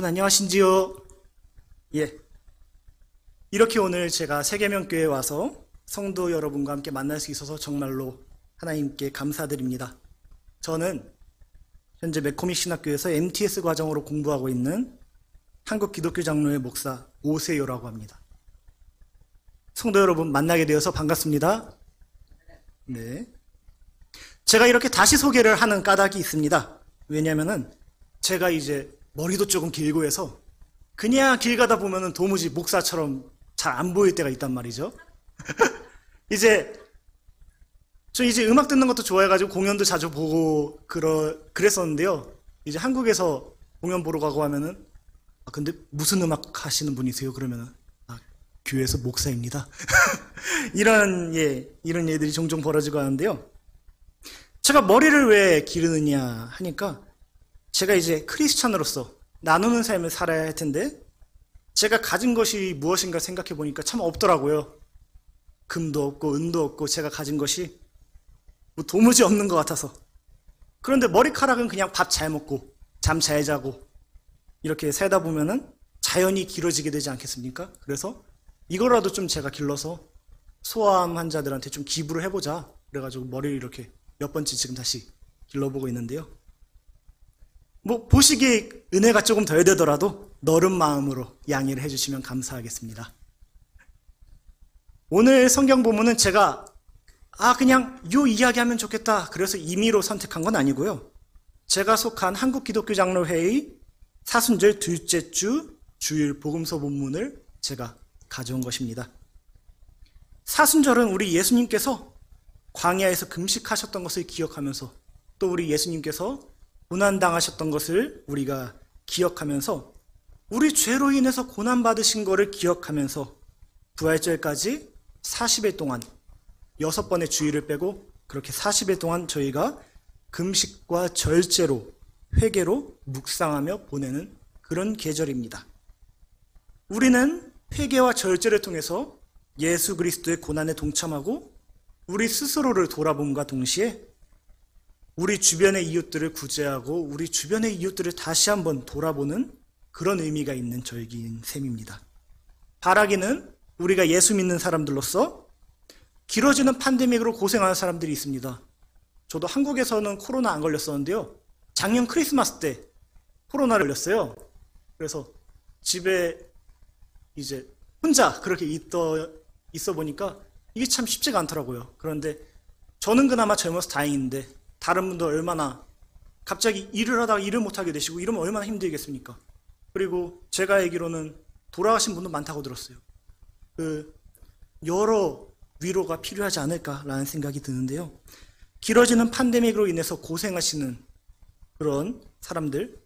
여러분 안녕하신지요? 예. 이렇게 오늘 제가 세계명교회에 와서 성도 여러분과 함께 만날 수 있어서 정말로 하나님께 감사드립니다. 저는 현재 매코믹 신학교에서 MTS 과정으로 공부하고 있는 한국 기독교 장로회 목사 오세요라고 합니다. 성도 여러분 만나게 되어서 반갑습니다. 네. 제가 이렇게 다시 소개를 하는 까닭이 있습니다. 왜냐면은 제가 이제 머리도 조금 길고 해서 그냥 길 가다 보면은 도무지 목사처럼 잘 안 보일 때가 있단 말이죠. 저 이제 음악 듣는 것도 좋아해가지고 공연도 자주 보고 그랬었는데요. 이제 한국에서 공연 보러 가고 하면은 근데 무슨 음악 하시는 분이세요? 그러면은 교회에서 목사입니다. 이런 일들이 종종 벌어지고 하는데요. 제가 머리를 왜 기르느냐 하니까 제가 이제 크리스찬으로서 나누는 삶을 살아야 할 텐데 제가 가진 것이 무엇인가 생각해 보니까 참 없더라고요. 금도 없고 은도 없고 제가 가진 것이 뭐 도무지 없는 것 같아서. 그런데 머리카락은 그냥 밥 잘 먹고 잠 잘 자고 이렇게 살다 보면은 자연히 길어지게 되지 않겠습니까? 그래서 이거라도 좀 제가 길러서 소아암 환자들한테 좀 기부를 해보자. 그래가지고 머리를 이렇게 몇 번째 지금 다시 길러보고 있는데요. 뭐 보시기에 은혜가 조금 덜 되더라도 너른 마음으로 양해를 해주시면 감사하겠습니다. 오늘 성경 본문은 제가 그냥 요 이야기하면 좋겠다 그래서 임의로 선택한 건 아니고요. 제가 속한 한국기독교장로회의 사순절 둘째 주 주일 복음서 본문을 제가 가져온 것입니다. 사순절은 우리 예수님께서 광야에서 금식하셨던 것을 기억하면서 또 우리 예수님께서 고난당하셨던 것을 우리가 기억하면서 우리 죄로 인해서 고난받으신 것을 기억하면서 부활절까지 40일 동안 6번의 주일을 빼고 그렇게 40일 동안 저희가 금식과 절제로 회개로 묵상하며 보내는 그런 계절입니다. 우리는 회개와 절제를 통해서 예수 그리스도의 고난에 동참하고 우리 스스로를 돌아봄과 동시에 우리 주변의 이웃들을 구제하고 우리 주변의 이웃들을 다시 한번 돌아보는 그런 의미가 있는 절기인 셈입니다. 바라기는 우리가 예수 믿는 사람들로서 길어지는 팬데믹으로 고생하는 사람들이 있습니다. 저도 한국에서는 코로나 안 걸렸었는데요. 작년 크리스마스 때 코로나를 걸렸어요. 그래서 집에 이제 혼자 그렇게 있어 보니까 이게 참 쉽지가 않더라고요. 그런데 저는 그나마 젊어서 다행인데 다른 분도 얼마나 갑자기 일을 하다가 일을 못하게 되시고 이러면 얼마나 힘들겠습니까? 그리고 제가 알기로는 돌아가신 분도 많다고 들었어요. 여러 위로가 필요하지 않을까라는 생각이 드는데요. 길어지는 팬데믹으로 인해서 고생하시는 그런 사람들,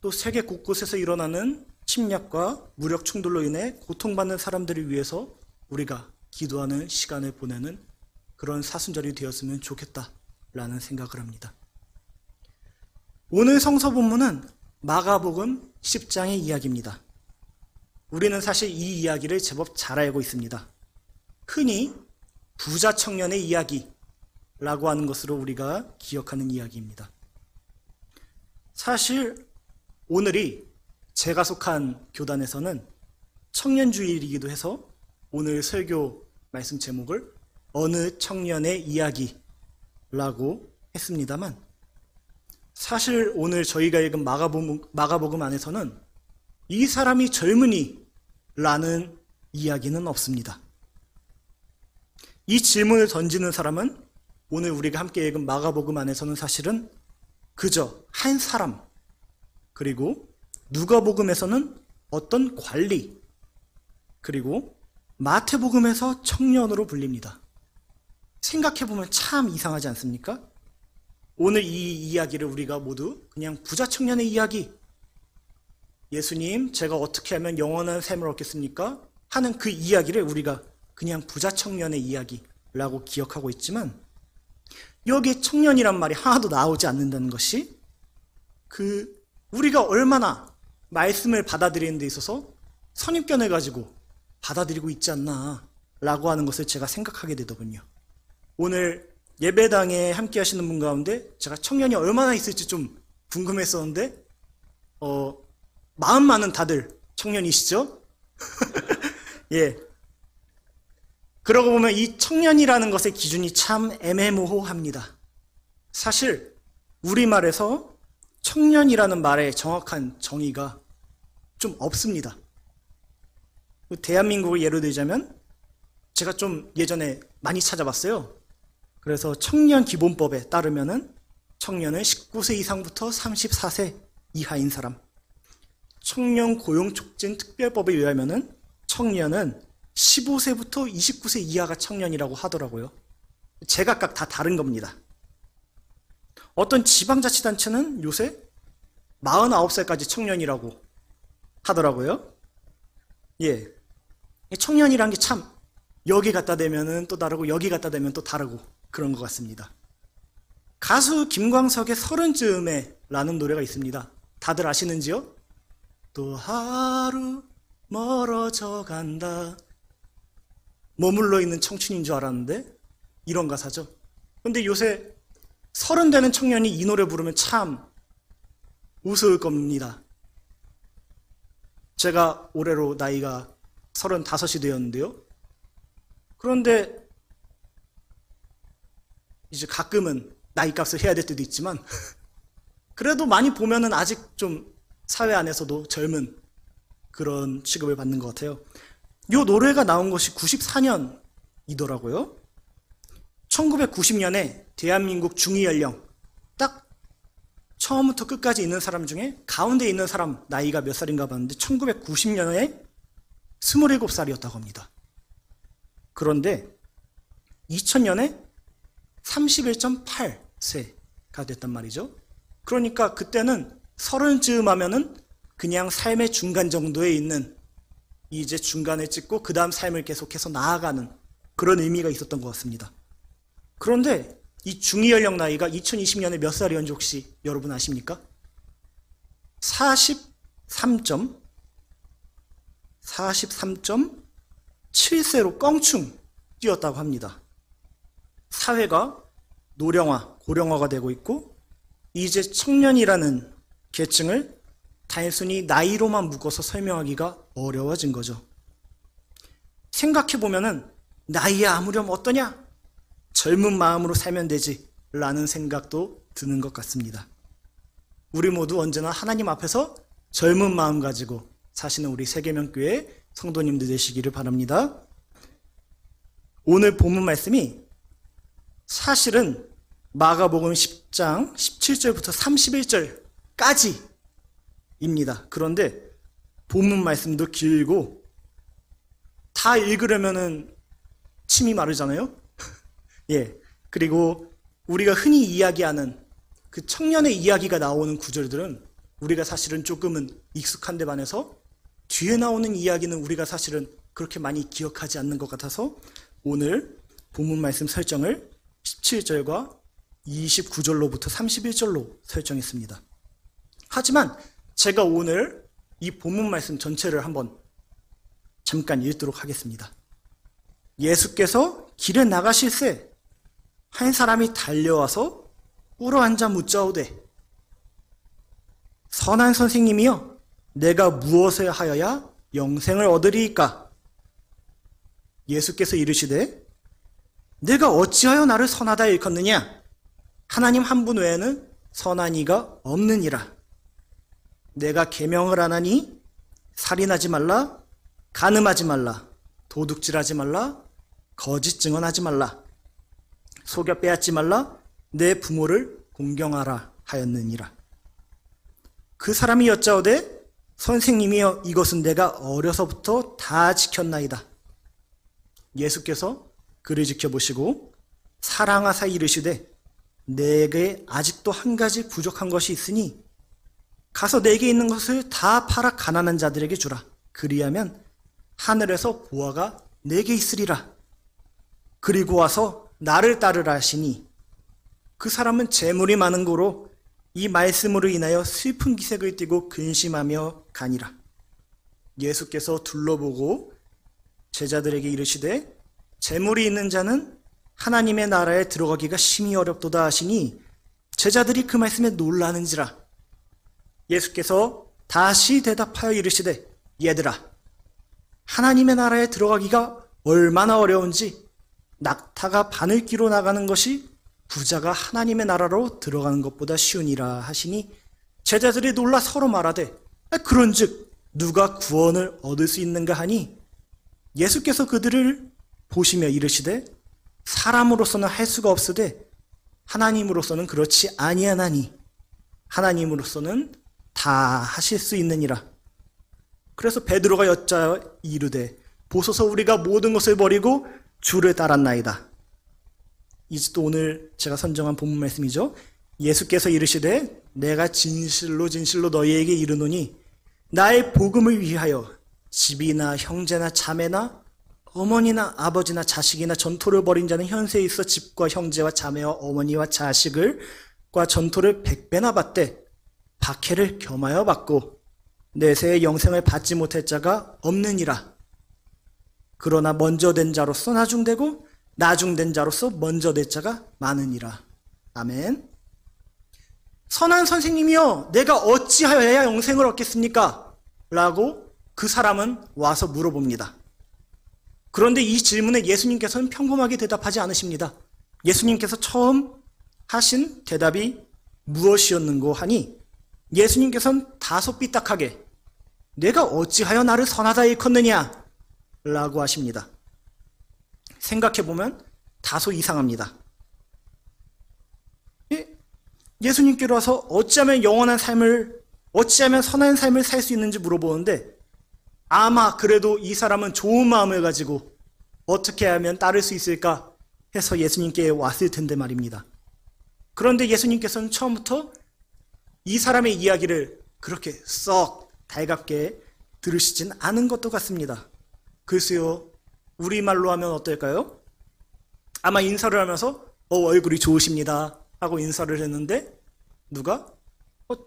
또 세계 곳곳에서 일어나는 침략과 무력 충돌로 인해 고통받는 사람들을 위해서 우리가 기도하는 시간을 보내는 그런 사순절이 되었으면 좋겠다라는 생각을 합니다. 오늘 성서 본문은 마가복음 10장의 이야기입니다. 우리는 사실 이 이야기를 제법 잘 알고 있습니다. 흔히 부자 청년의 이야기라고 하는 것으로 우리가 기억하는 이야기입니다. 사실 오늘이 제가 속한 교단에서는 청년주일이기도 해서 오늘 설교 말씀 제목을 어느 청년의 이야기라고 했습니다만 사실 오늘 저희가 읽은 마가복음 안에서는 이 사람이 젊은이라는 이야기는 없습니다. 이 질문을 던지는 사람은 오늘 우리가 함께 읽은 마가복음 안에서는 사실은 그저 한 사람, 그리고 누가복음에서는 어떤 관리, 그리고 마태복음에서 청년으로 불립니다. 생각해보면 참 이상하지 않습니까? 오늘 이 이야기를 우리가 모두 그냥 부자 청년의 이야기, 예수님 제가 어떻게 하면 영원한 삶을 얻겠습니까? 하는 그 이야기를 우리가 그냥 부자 청년의 이야기라고 기억하고 있지만 여기에 청년이란 말이 하나도 나오지 않는다는 것이 우리가 얼마나 말씀을 받아들이는 데 있어서 선입견을 가지고 받아들이고 있지 않나 라고 하는 것을 제가 생각하게 되더군요. 오늘 예배당에 함께 하시는 분 가운데 제가 청년이 얼마나 있을지 좀 궁금했었는데 마음만은 다들 청년이시죠? 예. 그러고 보면 이 청년이라는 것의 기준이 참 애매모호합니다. 사실 우리말에서 청년이라는 말의 정확한 정의가 좀 없습니다. 대한민국을 예로 들자면 제가 좀 예전에 많이 찾아봤어요. 그래서 청년 기본법에 따르면은 청년은 19세 이상부터 34세 이하인 사람. 청년 고용 촉진 특별법에 의하면은 청년은 15세부터 29세 이하가 청년이라고 하더라고요. 제각각 다 다른 겁니다. 어떤 지방자치단체는 요새 49살까지 청년이라고 하더라고요. 예. 청년이란 게 참 여기 갖다 대면은 또 다르고 여기 갖다 대면 또 다르고 그런 것 같습니다. 가수 김광석의 서른쯤에 라는 노래가 있습니다. 다들 아시는지요? 또 하루 멀어져 간다. 머물러 있는 청춘인 줄 알았는데 이런 가사죠. 근데 요새 30 되는 청년이 이 노래 부르면 참 우스울 겁니다. 제가 올해로 나이가 35이 되었는데요. 그런데 이제 가끔은 나이값을 해야 될 때도 있지만 그래도 많이 보면은 아직 좀 사회 안에서도 젊은 그런 취급을 받는 것 같아요. 이 노래가 나온 것이 94년이더라고요. 1990년에 대한민국 중위 연령 딱 처음부터 끝까지 있는 사람 중에 가운데 있는 사람 나이가 몇 살인가 봤는데 1990년에 27살이었다고 합니다. 그런데 2000년에 31.8세가 됐단 말이죠. 그러니까 그때는 30쯤 하면은 그냥 삶의 중간 정도에 있는 이제 중간에 찍고 그 다음 삶을 계속해서 나아가는 그런 의미가 있었던 것 같습니다. 그런데 이 중위연령 나이가 2020년에 몇 살이었는지 혹시 여러분 아십니까? 43.7세로 껑충 뛰었다고 합니다. 사회가 노령화, 고령화가 되고 있고 이제 청년이라는 계층을 단순히 나이로만 묶어서 설명하기가 어려워진 거죠. 생각해보면은 나이에 아무렴 어떠냐? 젊은 마음으로 살면 되지 라는 생각도 드는 것 같습니다. 우리 모두 언제나 하나님 앞에서 젊은 마음 가지고 사시는 우리 세계명교회 성도님들 되시기를 바랍니다. 오늘 본문 말씀이 사실은 마가복음 10장 17절부터 31절까지입니다. 그런데 본문 말씀도 길고 다 읽으려면은 침이 마르잖아요. 예. 그리고 우리가 흔히 이야기하는 그 청년의 이야기가 나오는 구절들은 우리가 사실은 조금은 익숙한데 반해서 뒤에 나오는 이야기는 우리가 사실은 그렇게 많이 기억하지 않는 것 같아서 오늘 본문 말씀 설정을 17절과 29절로부터 31절로 설정했습니다. 하지만 제가 오늘 이 본문 말씀 전체를 한번 잠깐 읽도록 하겠습니다. 예수께서 길에 나가실새 한 사람이 달려와서 꿇어앉아 묻자오되 선한 선생님이여 내가 무엇을 하여야 영생을 얻으리이까? 예수께서 이르시되 내가 어찌하여 나를 선하다 일컫느냐? 하나님 한 분 외에는 선한 이가 없느니라. 내가 계명을 안 하니 살인하지 말라, 간음하지 말라, 도둑질하지 말라, 거짓 증언하지 말라, 속여 빼앗지 말라, 내 부모를 공경하라 하였느니라. 그 사람이 여짜오되 선생님이여 이것은 내가 어려서부터 다 지켰나이다. 예수께서 그를 지켜보시고 사랑하사 이르시되 내게 아직도 한 가지 부족한 것이 있으니 가서 내게 있는 것을 다 팔아 가난한 자들에게 주라. 그리하면 하늘에서 보화가 내게 있으리라. 그리고 와서 나를 따르라 하시니 그 사람은 재물이 많은 고로 이 말씀으로 인하여 슬픈 기색을 띠고 근심하며 가니라. 예수께서 둘러보고 제자들에게 이르시되 재물이 있는 자는 하나님의 나라에 들어가기가 심히 어렵도다 하시니 제자들이 그 말씀에 놀라는지라. 예수께서 다시 대답하여 이르시되 얘들아, 하나님의 나라에 들어가기가 얼마나 어려운지 낙타가 바늘 끼로 나가는 것이 부자가 하나님의 나라로 들어가는 것보다 쉬우니라 하시니 제자들이 놀라 서로 말하되 그런즉 누가 구원을 얻을 수 있는가 하니 예수께서 그들을 보시며 이르시되 사람으로서는 할 수가 없으되 하나님으로서는 그렇지 아니하나니 하나님으로서는 다 하실 수 있느니라. 그래서 베드로가 여짜 이르되 보소서 우리가 모든 것을 버리고 주를 따랐나이다. 이제 또 오늘 제가 선정한 본문 말씀이죠. 예수께서 이르시되 내가 진실로 진실로 너희에게 이르노니 나의 복음을 위하여 집이나 형제나 자매나 어머니나 아버지나 자식이나 전토를 벌인 자는 현세에 있어 집과 형제와 자매와 어머니와 자식과 전토를 100배나 받되 박해를 겸하여 받고 내세의 영생을 받지 못할 자가 없느니라. 그러나 먼저 된 자로서 나중되고 나중된 자로서 먼저 될 자가 많으니라. 아멘. 선한 선생님이여, 내가 어찌하여야 영생을 얻겠습니까? 라고 그 사람은 와서 물어봅니다. 그런데 이 질문에 예수님께서는 평범하게 대답하지 않으십니다. 예수님께서 처음 하신 대답이 무엇이었는고 하니 예수님께서는 다소 삐딱하게 내가 어찌하여 나를 선하다 일컫느냐? 라고 하십니다. 생각해보면 다소 이상합니다. 예수님께로 와서 어찌하면 영원한 삶을, 어찌하면 선한 삶을 살 수 있는지 물어보는데 아마 그래도 이 사람은 좋은 마음을 가지고 어떻게 하면 따를 수 있을까 해서 예수님께 왔을 텐데 말입니다. 그런데 예수님께서는 처음부터 이 사람의 이야기를 그렇게 썩 달갑게 들으시진 않은 것도 같습니다. 글쎄요, 우리말로 하면 어떨까요? 아마 인사를 하면서 얼굴이 좋으십니다 하고 인사를 했는데 누가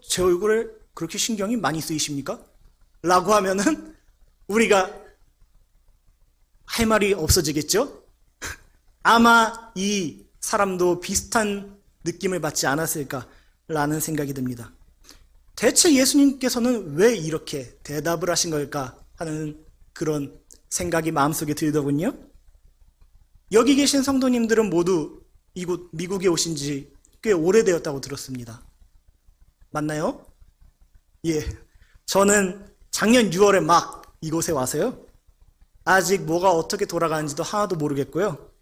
제 얼굴에 그렇게 신경이 많이 쓰이십니까? 라고 하면은 우리가 할 말이 없어지겠죠? 아마 이 사람도 비슷한 느낌을 받지 않았을까라는 생각이 듭니다. 대체 예수님께서는 왜 이렇게 대답을 하신 걸까 하는 그런 생각이 마음속에 들더군요. 여기 계신 성도님들은 모두 이곳 미국에 오신 지 꽤 오래되었다고 들었습니다. 맞나요? 예, 저는 작년 6월에 막 이곳에 와서요. 아직 뭐가 어떻게 돌아가는지도 하나도 모르겠고요.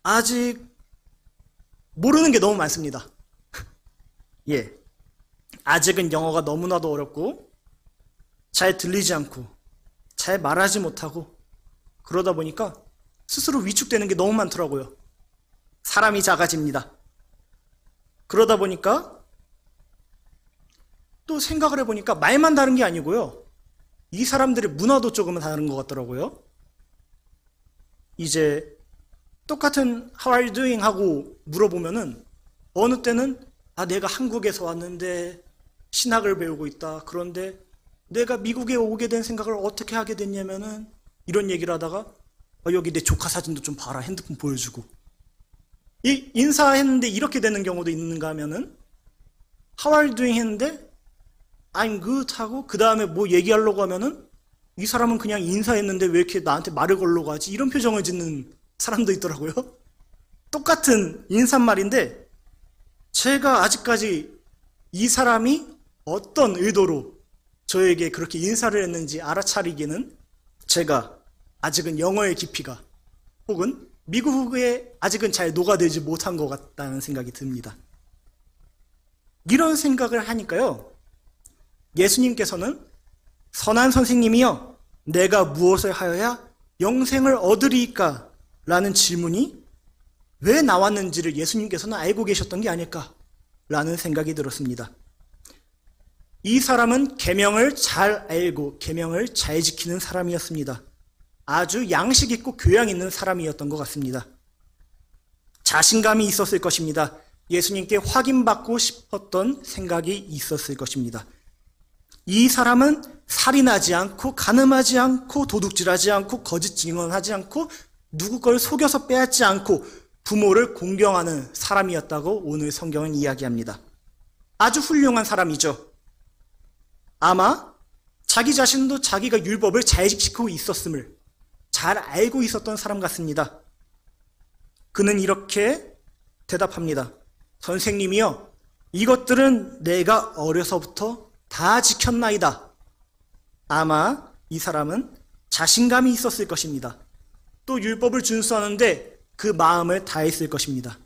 아직 모르는 게 너무 많습니다. 예, 아직은 영어가 너무나도 어렵고 잘 들리지 않고 잘 말하지 못하고 그러다 보니까 스스로 위축되는 게 너무 많더라고요. 사람이 작아집니다. 그러다 보니까 또 생각을 해보니까 말만 다른 게 아니고요. 이 사람들의 문화도 조금은 다른 것 같더라고요. 이제 똑같은 How are you doing? 하고 물어보면은 어느 때는 내가 한국에서 왔는데 신학을 배우고 있다. 그런데 내가 미국에 오게 된 생각을 어떻게 하게 됐냐면은 이런 얘기를 하다가 여기 내 조카 사진도 좀 봐라. 핸드폰 보여주고. 이 인사했는데 이렇게 되는 경우도 있는가 하면은 How are you doing? 했는데 I'm good 하고 그 다음에 뭐 얘기하려고 하면은 이 사람은 그냥 인사했는데 왜 이렇게 나한테 말을 걸려고 하지? 이런 표정을 짓는 사람도 있더라고요. 똑같은 인사말인데 제가 아직까지 이 사람이 어떤 의도로 저에게 그렇게 인사를 했는지 알아차리기는 제가 아직은 영어의 깊이가 혹은 미국에 아직은 잘 녹아들지 못한 것 같다는 생각이 듭니다. 이런 생각을 하니까요. 예수님께서는 선한 선생님이여 내가 무엇을 하여야 영생을 얻으리이까? 라는 질문이 왜 나왔는지를 예수님께서는 알고 계셨던 게 아닐까? 라는 생각이 들었습니다. 이 사람은 계명을 잘 알고 계명을 잘 지키는 사람이었습니다. 아주 양식 있고 교양 있는 사람이었던 것 같습니다. 자신감이 있었을 것입니다. 예수님께 확인받고 싶었던 생각이 있었을 것입니다. 이 사람은 살인하지 않고 간음하지 않고 도둑질하지 않고 거짓 증언하지 않고 누구 걸 속여서 빼앗지 않고 부모를 공경하는 사람이었다고 오늘 성경은 이야기합니다. 아주 훌륭한 사람이죠. 아마 자기 자신도 자기가 율법을 잘 지키고 있었음을 잘 알고 있었던 사람 같습니다. 그는 이렇게 대답합니다. 선생님이여, 이것들은 내가 어려서부터 다 지켰나이다. 아마 이 사람은 자신감이 있었을 것입니다. 또 율법을 준수하는데 그 마음을 다했을 것입니다.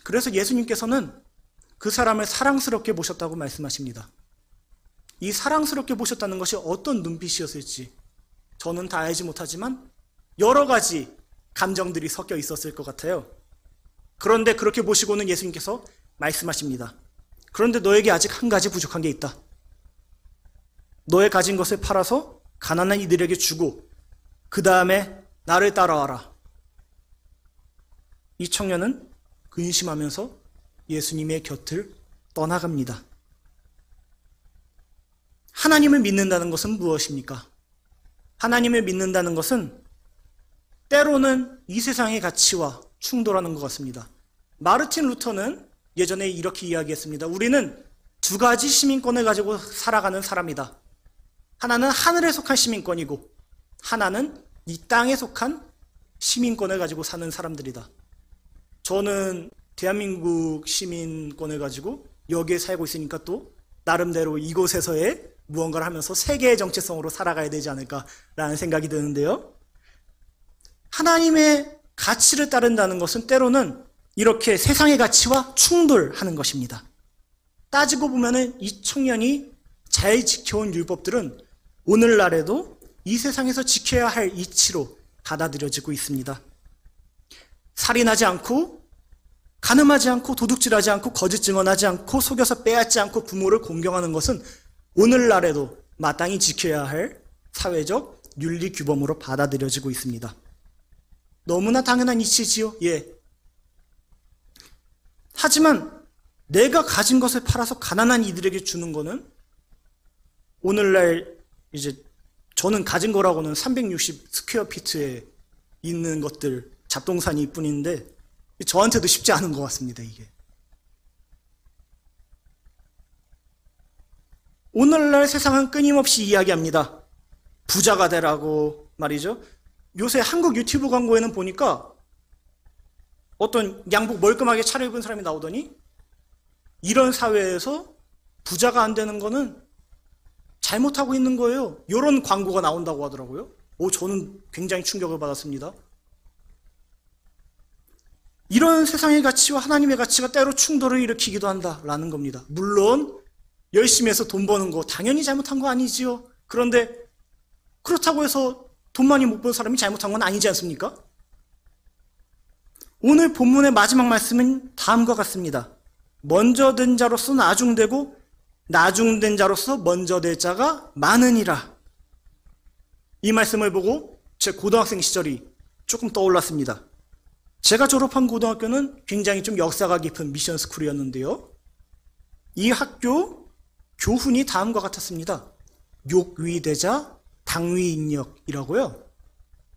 그래서 예수님께서는 그 사람을 사랑스럽게 보셨다고 말씀하십니다. 이 사랑스럽게 보셨다는 것이 어떤 눈빛이었을지 저는 다 알지 못하지만 여러 가지 감정들이 섞여 있었을 것 같아요. 그런데 그렇게 보시고는 예수님께서 말씀하십니다. 그런데 너에게 아직 한 가지 부족한 게 있다. 너의 가진 것을 팔아서 가난한 이들에게 주고 그 다음에 나를 따라와라. 이 청년은 근심하면서 예수님의 곁을 떠나갑니다. 하나님을 믿는다는 것은 무엇입니까? 하나님을 믿는다는 것은 때로는 이 세상의 가치와 충돌하는 것 같습니다. 마르틴 루터는 예전에 이렇게 이야기했습니다. 우리는 두 가지 시민권을 가지고 살아가는 사람이다. 하나는 하늘에 속한 시민권이고 하나는 이 땅에 속한 시민권을 가지고 사는 사람들이다. 저는 대한민국 시민권을 가지고 여기에 살고 있으니까 또 나름대로 이곳에서의 무언가를 하면서 세계의 정체성으로 살아가야 되지 않을까라는 생각이 드는데요. 하나님의 가치를 따른다는 것은 때로는 이렇게 세상의 가치와 충돌하는 것입니다. 따지고 보면은 이 청년이 잘 지켜온 율법들은 오늘날에도 이 세상에서 지켜야 할 이치로 받아들여지고 있습니다. 살인하지 않고, 간음하지 않고, 도둑질하지 않고, 거짓 증언하지 않고, 속여서 빼앗지 않고 부모를 공경하는 것은 오늘날에도 마땅히 지켜야 할 사회적 윤리 규범으로 받아들여지고 있습니다. 너무나 당연한 이치지요. 예. 하지만 내가 가진 것을 팔아서 가난한 이들에게 주는 거는 오늘날 이제 저는 가진 거라고는 360 스퀘어 피트에 있는 것들, 잡동사니 뿐인데 저한테도 쉽지 않은 것 같습니다, 이게. 오늘날 세상은 끊임없이 이야기합니다. 부자가 되라고 말이죠. 요새 한국 유튜브 광고에는 보니까 어떤 양복 멀끔하게 차려입은 사람이 나오더니 이런 사회에서 부자가 안 되는 거는 잘못하고 있는 거예요. 이런 광고가 나온다고 하더라고요. 저는 굉장히 충격을 받았습니다. 이런 세상의 가치와 하나님의 가치가 때로 충돌을 일으키기도 한다라는 겁니다. 물론 열심히 해서 돈 버는 거 당연히 잘못한 거 아니지요. 그런데 그렇다고 해서 돈 많이 못 번 사람이 잘못한 건 아니지 않습니까? 오늘 본문의 마지막 말씀은 다음과 같습니다. 먼저 된 자로서 나중되고 나중된 자로서 먼저 될 자가 많으니라. 이 말씀을 보고 제 고등학생 시절이 조금 떠올랐습니다. 제가 졸업한 고등학교는 굉장히 좀 역사가 깊은 미션 스쿨이었는데요. 이 학교 교훈이 다음과 같았습니다. 욕위대자 당위인력이라고요.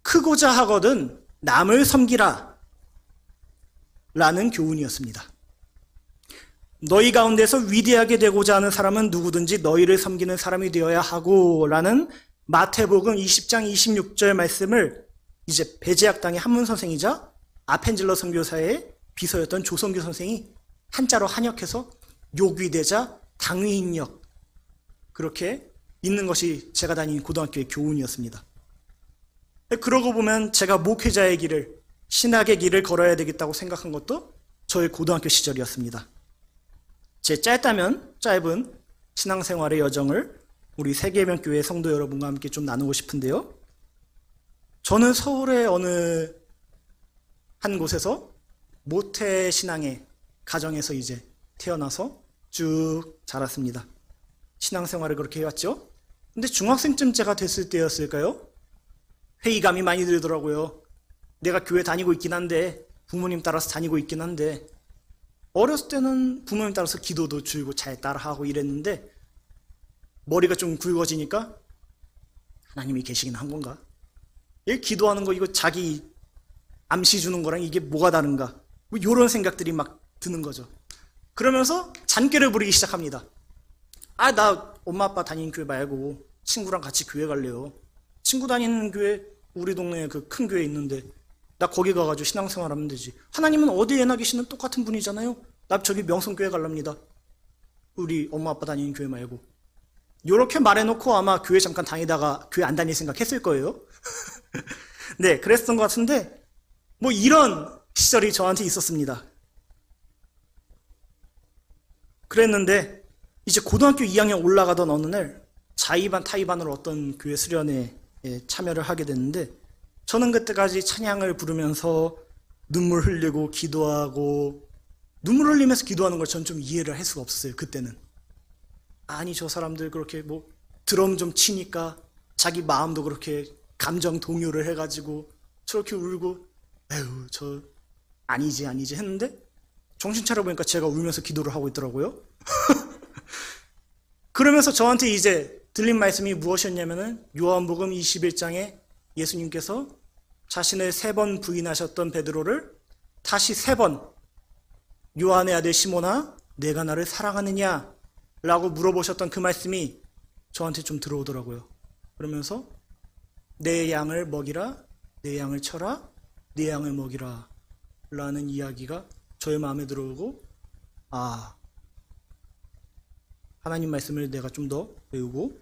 크고자 하거든 남을 섬기라 라는 교훈이었습니다. 너희 가운데서 위대하게 되고자 하는 사람은 누구든지 너희를 섬기는 사람이 되어야 하고 라는 마태복음 20장 26절 말씀을 이제 배제학당의 한문 선생이자 아펜젤러 선교사의 비서였던 조성규 선생이 한자로 한역해서 욕위대자 당위인력 그렇게 있는 것이 제가 다닌 고등학교의 교훈이었습니다. 그러고 보면 제가 목회자의 길을, 신학의 길을 걸어야 되겠다고 생각한 것도 저의 고등학교 시절이었습니다. 제 짧다면 짧은 신앙생활의 여정을 우리 세계변교회 성도 여러분과 함께 좀 나누고 싶은데요. 저는 서울의 어느 한 곳에서 모태신앙의 가정에서 이제 태어나서 쭉 자랐습니다. 신앙생활을 그렇게 해왔죠. 근데 중학생쯤 제가 됐을 때였을까요? 회의감이 많이 들더라고요. 내가 교회 다니고 있긴 한데 부모님 따라서 다니고 있긴 한데 어렸을 때는 부모님 따라서 기도도 줄고 잘 따라하고 이랬는데 머리가 좀 굵어지니까 하나님이 계시긴 한 건가? 얘 기도하는 거 이거 자기 암시 주는 거랑 이게 뭐가 다른가? 뭐 이런 생각들이 막 드는 거죠. 그러면서 잔꾀를 부리기 시작합니다. 나 엄마 아빠 다니는 교회 말고 친구랑 같이 교회 갈래요. 친구 다니는 교회 우리 동네에 그 큰 교회 있는데 나 거기 가가지고 신앙생활 하면 되지. 하나님은 어디에나 계시는 똑같은 분이잖아요. 나 저기 명성교회 갈랍니다. 우리 엄마 아빠 다니는 교회 말고. 요렇게 말해놓고 아마 교회 잠깐 다니다가 교회 안 다닐 생각 했을 거예요. 네, 그랬던 것 같은데 뭐 이런 시절이 저한테 있었습니다. 그랬는데 이제 고등학교 2학년 올라가던 어느 날 자의반 타의반으로 어떤 교회 수련회에 참여를 하게 됐는데 저는 그때까지 찬양을 부르면서 눈물 흘리고 기도하고 눈물 흘리면서 기도하는 걸 전 좀 이해를 할 수가 없었어요. 그때는. 아니 저 사람들 그렇게 뭐 드럼 좀 치니까 자기 마음도 그렇게 감정 동요를 해가지고 저렇게 울고 에휴 저 아니지 했는데 정신 차려보니까 제가 울면서 기도를 하고 있더라고요. 그러면서 저한테 이제 들린 말씀이 무엇이었냐면은 요한복음 21장에 예수님께서 자신을 3번 부인하셨던 베드로를 다시 3번 요한의 아들 시몬아 내가 나를 사랑하느냐 라고 물어보셨던 그 말씀이 저한테 좀 들어오더라고요. 그러면서 내 양을 먹이라, 내 양을 쳐라, 내 양을 먹이라 라는 이야기가 저의 마음에 들어오고 하나님 말씀을 내가 좀 더 배우고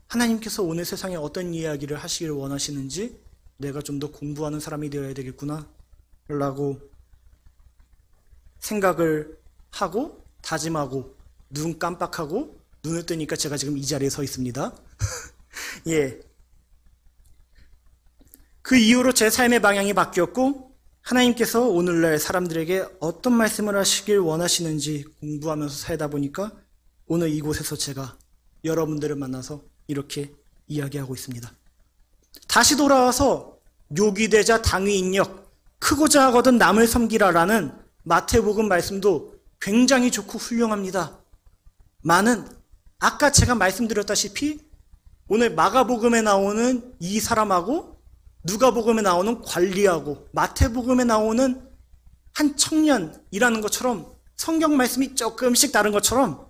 하나님께서 오늘 세상에 어떤 이야기를 하시길 원하시는지 내가 좀 더 공부하는 사람이 되어야 되겠구나 라고 생각을 하고 다짐하고 눈 깜빡하고 눈을 뜨니까 제가 지금 이 자리에 서 있습니다. 예. 그 이후로 제 삶의 방향이 바뀌었고 하나님께서 오늘날 사람들에게 어떤 말씀을 하시길 원하시는지 공부하면서 살다 보니까 오늘 이곳에서 제가 여러분들을 만나서 이렇게 이야기하고 있습니다. 다시 돌아와서 요기되자 당위 인력 크고자 하거든 남을 섬기라라는 마태복음 말씀도 굉장히 좋고 훌륭합니다. 많은 아까 제가 말씀드렸다시피 오늘 마가복음에 나오는 이 사람하고 누가복음에 나오는 관리하고 마태복음에 나오는 한 청년이라는 것처럼 성경 말씀이 조금씩 다른 것처럼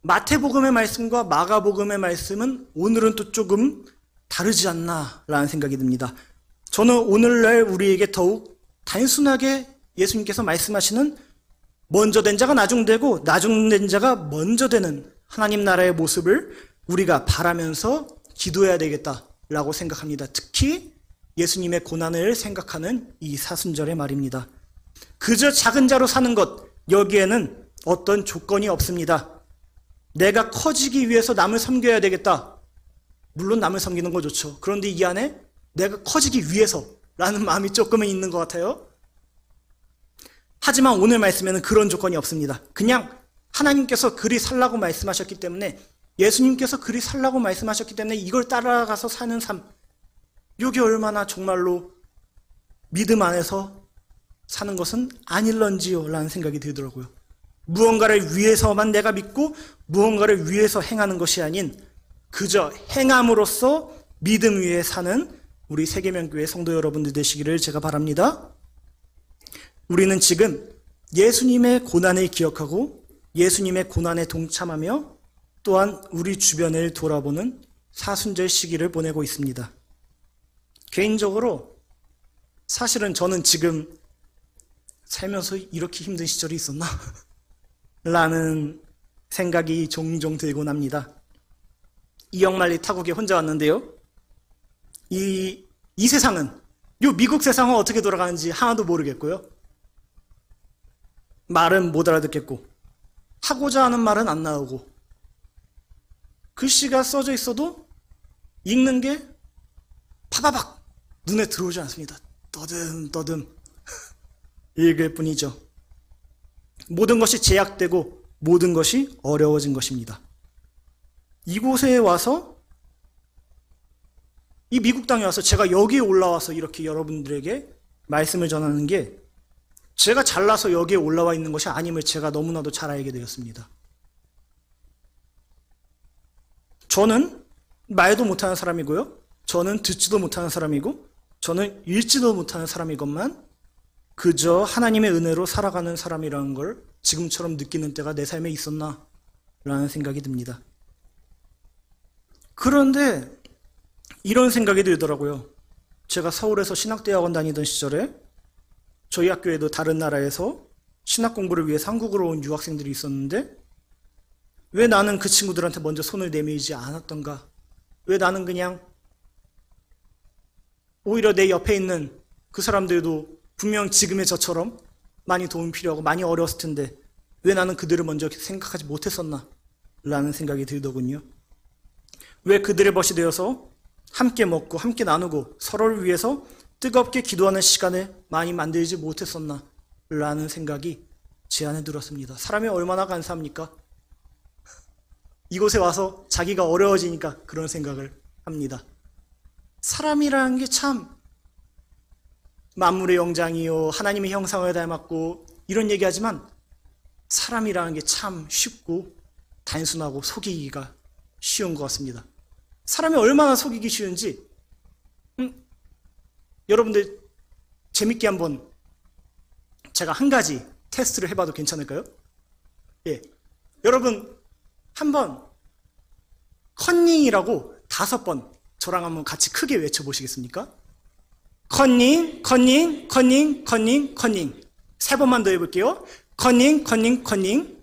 마태복음의 말씀과 마가복음의 말씀은 오늘은 또 조금 다르지 않나 라는 생각이 듭니다. 저는 오늘날 우리에게 더욱 단순하게 예수님께서 말씀하시는 먼저 된 자가 나중되고 나중된 자가 먼저 되는 하나님 나라의 모습을 우리가 바라면서 기도해야 되겠다라고 생각합니다. 특히 예수님의 고난을 생각하는 이 사순절의 말입니다. 그저 작은 자로 사는 것 여기에는 어떤 조건이 없습니다. 내가 커지기 위해서 남을 섬겨야 되겠다. 물론 남을 섬기는 거 좋죠. 그런데 이 안에 내가 커지기 위해서라는 마음이 조금은 있는 것 같아요. 하지만 오늘 말씀에는 그런 조건이 없습니다. 그냥 하나님께서 그리 살라고 말씀하셨기 때문에 예수님께서 그리 살라고 말씀하셨기 때문에 이걸 따라가서 사는 삶 이게 얼마나 정말로 믿음 안에서 사는 것은 아닐런지요 라는 생각이 들더라고요. 무언가를 위해서만 내가 믿고 무언가를 위해서 행하는 것이 아닌 그저 행함으로써 믿음 위에 사는 우리 세계명교회 성도 여러분들 되시기를 제가 바랍니다. 우리는 지금 예수님의 고난을 기억하고 예수님의 고난에 동참하며 또한 우리 주변을 돌아보는 사순절 시기를 보내고 있습니다. 개인적으로 사실은 저는 지금 살면서 이렇게 힘든 시절이 있었나? 라는 생각이 종종 들곤 합니다. 이영만리 타국에 혼자 왔는데요. 이 세상은, 요 미국 세상은 어떻게 돌아가는지 하나도 모르겠고요. 말은 못 알아듣겠고, 하고자 하는 말은 안 나오고, 글씨가 써져 있어도 읽는 게 파바박 눈에 들어오지 않습니다. 떠듬떠듬 읽을 뿐이죠. 모든 것이 제약되고 모든 것이 어려워진 것입니다. 이곳에 와서 이 미국 땅에 와서 제가 여기에 올라와서 이렇게 여러분들에게 말씀을 전하는 게 제가 잘나서 여기에 올라와 있는 것이 아님을 제가 너무나도 잘 알게 되었습니다. 저는 말도 못하는 사람이고요. 저는 듣지도 못하는 사람이고 저는 읽지도 못하는 사람이건만 그저 하나님의 은혜로 살아가는 사람이라는 걸 지금처럼 느끼는 때가 내 삶에 있었나 라는 생각이 듭니다. 그런데 이런 생각이 들더라고요. 제가 서울에서 신학대학원 다니던 시절에 저희 학교에도 다른 나라에서 신학 공부를 위해서 한국으로 온 유학생들이 있었는데 왜 나는 그 친구들한테 먼저 손을 내밀지 않았던가? 왜 나는 그냥 오히려 내 옆에 있는 그 사람들도 분명 지금의 저처럼 많이 도움이 필요하고 많이 어려웠을 텐데 왜 나는 그들을 먼저 생각하지 못했었나? 라는 생각이 들더군요. 왜 그들의 벗이 되어서 함께 먹고 함께 나누고 서로를 위해서 뜨겁게 기도하는 시간을 많이 만들지 못했었나? 라는 생각이 제 안에 들었습니다. 사람이 얼마나 간사합니까? 이곳에 와서 자기가 어려워지니까 그런 생각을 합니다. 사람이라는 게 참 만물의 영장이요 하나님의 형상을 닮았고 이런 얘기하지만 사람이라는 게 참 쉽고 단순하고 속이기가 쉬운 것 같습니다. 사람이 얼마나 속이기 쉬운지 여러분들 재밌게 한번 제가 한 가지 테스트를 해봐도 괜찮을까요? 예, 여러분 한번 컨닝이라고 5번 저랑 한번 같이 크게 외쳐보시겠습니까? 컨닝, 컨닝, 컨닝, 컨닝, 컨닝. 3번만 더 해볼게요. 컨닝, 컨닝, 컨닝.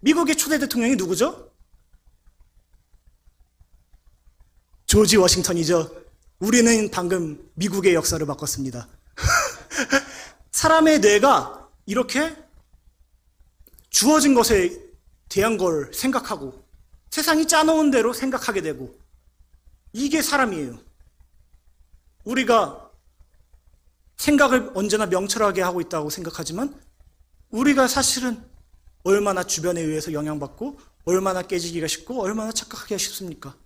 미국의 초대 대통령이 누구죠? 조지 워싱턴이죠. 우리는 방금 미국의 역사를 바꿨습니다. 사람의 뇌가 이렇게 주어진 것에 대한 걸 생각하고 세상이 짜놓은 대로 생각하게 되고 이게 사람이에요. 우리가 생각을 언제나 명철하게 하고 있다고 생각하지만 우리가 사실은 얼마나 주변에 의해서 영향받고 얼마나 깨지기가 쉽고 얼마나 착각하기가 쉽습니까?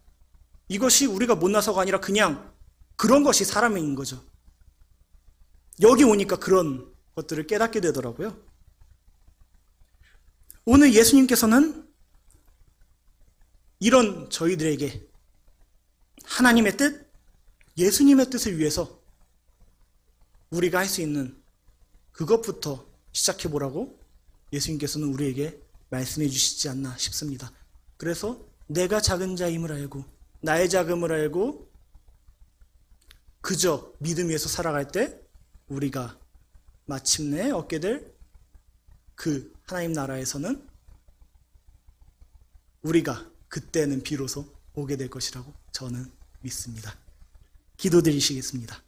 이것이 우리가 못나서가 아니라 그냥 그런 것이 사람인 거죠. 여기 오니까 그런 것들을 깨닫게 되더라고요. 오늘 예수님께서는 이런 저희들에게 하나님의 뜻, 예수님의 뜻을 위해서 우리가 할 수 있는 그것부터 시작해보라고 예수님께서는 우리에게 말씀해 주시지 않나 싶습니다. 그래서 내가 작은 자임을 알고 나의 작음을 알고 그저 믿음 위에서 살아갈 때 우리가 마침내 얻게 될 그 하나님 나라에서는 우리가 그때는 비로소 오게 될 것이라고 저는 믿습니다. 기도드리시겠습니다.